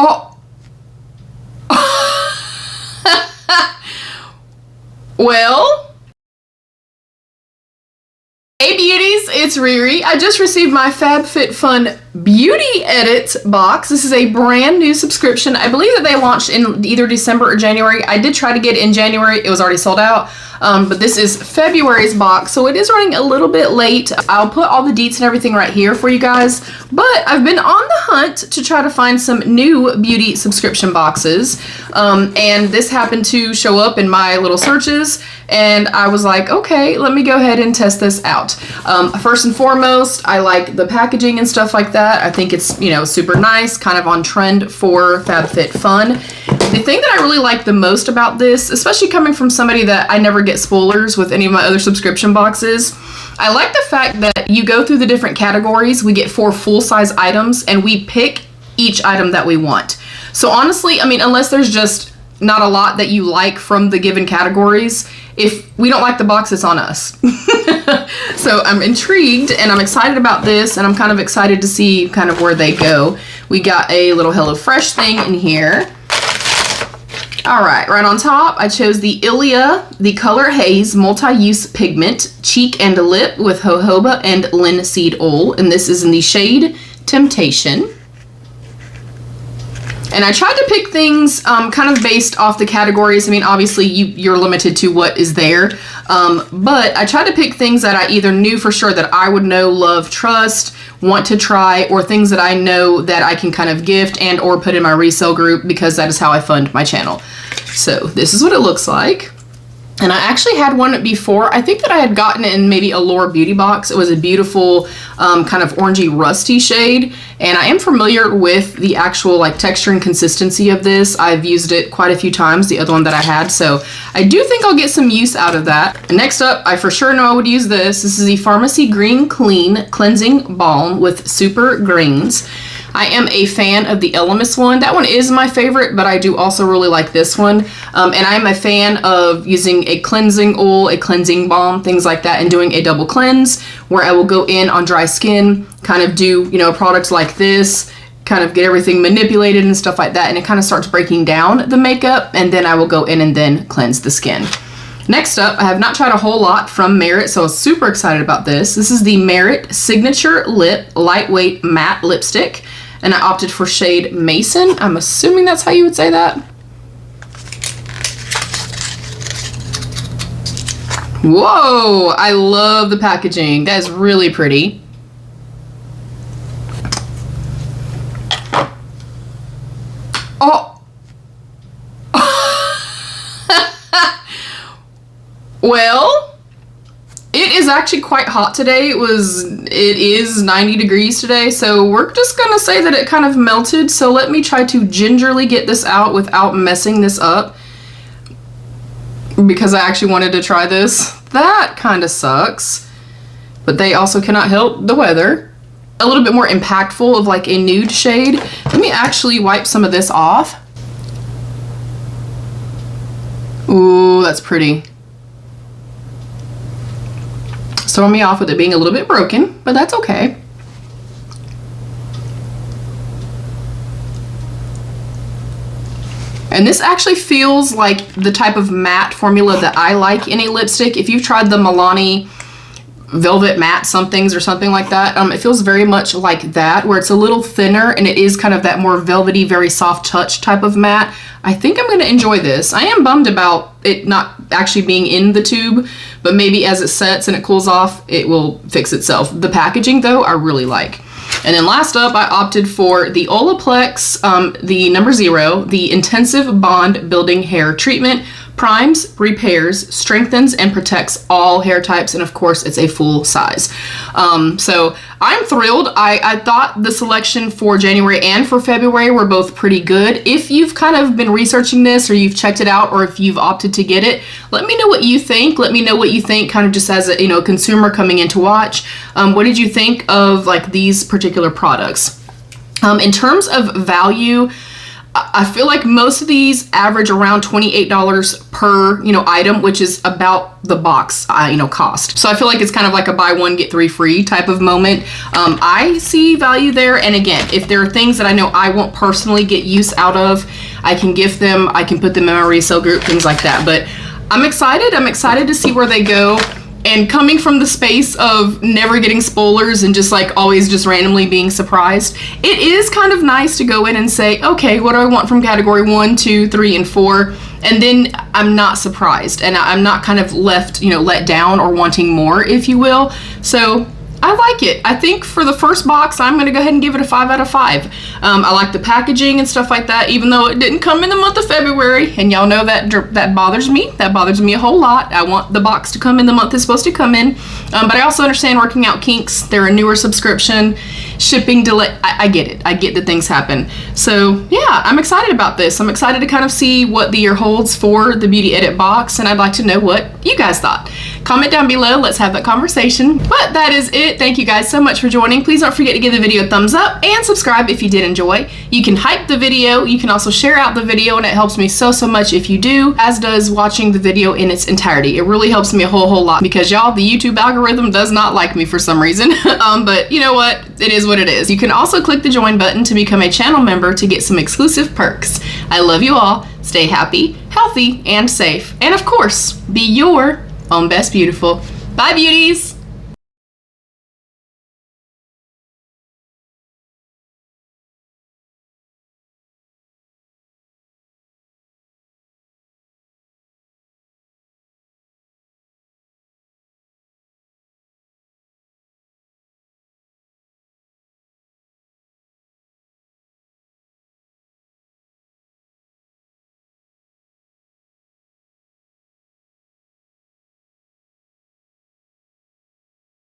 Oh. Well. Hey beauties, it's Riri. I just received my FabFitFun Beauty Edit box. This is a brand new subscription. I believe that they launched in either December or January. I did try to get it in January. It was already sold out. But this is February's box, so it is running a little bit late. I'll put all the deets and everything right here for you guys. But I've been on the hunt to try to find some new beauty subscription boxes. And this happened to show up in my little searches. And I was like, okay, let me go ahead and test this out. First and foremost, I like the packaging and stuff like that. I think it's, you know, super nice, kind of on trend for FabFitFun. The thing that I really like the most about this, especially coming from somebody that I never get spoilers with any of my other subscription boxes, I like the fact that you go through the different categories. We get 4 full-size items and we pick each item that we want. So honestly, I mean, unless there's just not a lot that you like from the given categories, if we don't like the box, it's on us. So I'm intrigued and I'm excited about this, and I'm kind of excited to see kind of where they go. We got a little HelloFresh thing in here. All right on top, I chose the Ilia, the Color Haze Multi-Use Pigment Cheek and Lip with jojoba and linseed oil, and this is in the shade Temptation. And I tried to pick things kind of based off the categories. I mean, obviously you're limited to what is there. But I tried to pick things that I either knew for sure that I would know, love, trust, want to try, or things that I know that I can kind of gift and or put in my resale group, because that is how I fund my channel. So this is what it looks like. And I actually had one before. I think that I had gotten it in maybe a Lore Beauty box. It was a beautiful kind of orangey rusty shade. And I am familiar with the actual like texture and consistency of this. I've used it quite a few times, the other one that I had. So I do think I'll get some use out of that. Next up, I for sure know I would use this. This is the Farmacy Green Clean Cleansing Balm with Super Greens. I am a fan of the Elemis one. That one is my favorite, but I do also really like this one. And I'm a fan of using a cleansing oil, a cleansing balm, things like that, and doing a double cleanse where I will go in on dry skin, kind of do, you know, products like this, kind of get everything manipulated and stuff like that, and it kind of starts breaking down the makeup, and then I will go in and then cleanse the skin. Next up, I have not tried a whole lot from Merit, so I was super excited about this. This is the Merit Signature Lip Lightweight Matte Lipstick, and I opted for shade Mason. I'm assuming that's how you would say that. Whoa, I love the packaging. That is really pretty. Oh. Well, it is actually quite hot today. It is 90 degrees today, so we're just gonna say that it kind of melted. So let me try to gingerly get this out without messing this up, because I actually wanted to try this. That kind of sucks, but they also cannot help the weather. A little bit more impactful of like a nude shade. Let me actually wipe some of this off. Ooh, that's pretty. Throwing me off with it being a little bit broken, but that's okay. And this actually feels like the type of matte formula that I like in a lipstick. If you've tried the Milani Velvet Matte somethings or something like that, it feels very much like that, where it's a little thinner and it is kind of that more velvety, very soft touch type of matte. I think I'm going to enjoy this. I am bummed about it not actually being in the tube, but maybe as it sets and it cools off, it will fix itself. The packaging though, I really like. And then last up, I opted for the Olaplex, the number 0, the Intensive Bond Building Hair Treatment. Primes, repairs, strengthens, and protects all hair types, and of course it's a full size. So I'm thrilled. I thought the selection for January and for February were both pretty good. If you've kind of been researching this, or you've checked it out, or if you've opted to get it, let me know what you think. Let me know what you think kind of just as a, you know, consumer coming in to watch. What did you think of like these particular products? In terms of value, I feel like most of these average around $28 per, item, which is about the box, cost. So I feel like it's kind of like a buy one, get three free type of moment. I see value there. And again, if there are things that I know I won't personally get use out of, I can gift them, I can put them in my resale group, things like that. But I'm excited. I'm excited to see where they go. And coming from the space of never getting spoilers and just like always just randomly being surprised, it is kind of nice to go in and say, okay, what do I want from category 1, 2, 3, and 4? And then I'm not surprised and I'm not kind of left, let down or wanting more, if you will. So I like it. I think for the first box, I'm going to go ahead and give it a 5 out of 5. I like the packaging and stuff like that, even though it didn't come in the month of February. And y'all know that bothers me. That bothers me a whole lot. I want the box to come in the month it's supposed to come in. But I also understand working out kinks. They're a newer subscription. Shipping delay. I get it. I get that things happen. So yeah, I'm excited about this. I'm excited to kind of see what the year holds for the Beauty Edit box. And I'd like to know what you guys thought. Comment down below. Let's have that conversation. But that is it. Thank you guys so much for joining. Please don't forget to give the video a thumbs up and subscribe if you did enjoy. You can hype the video. You can also share out the video, and it helps me so much if you do, as does watching the video in its entirety. It really helps me a whole lot because y'all, the YouTube algorithm does not like me for some reason. But you know what? It is what it is. You can also click the join button to become a channel member to get some exclusive perks. I love you all. Stay happy, healthy, and safe. And of course, be your own best beautiful. Bye, beauties.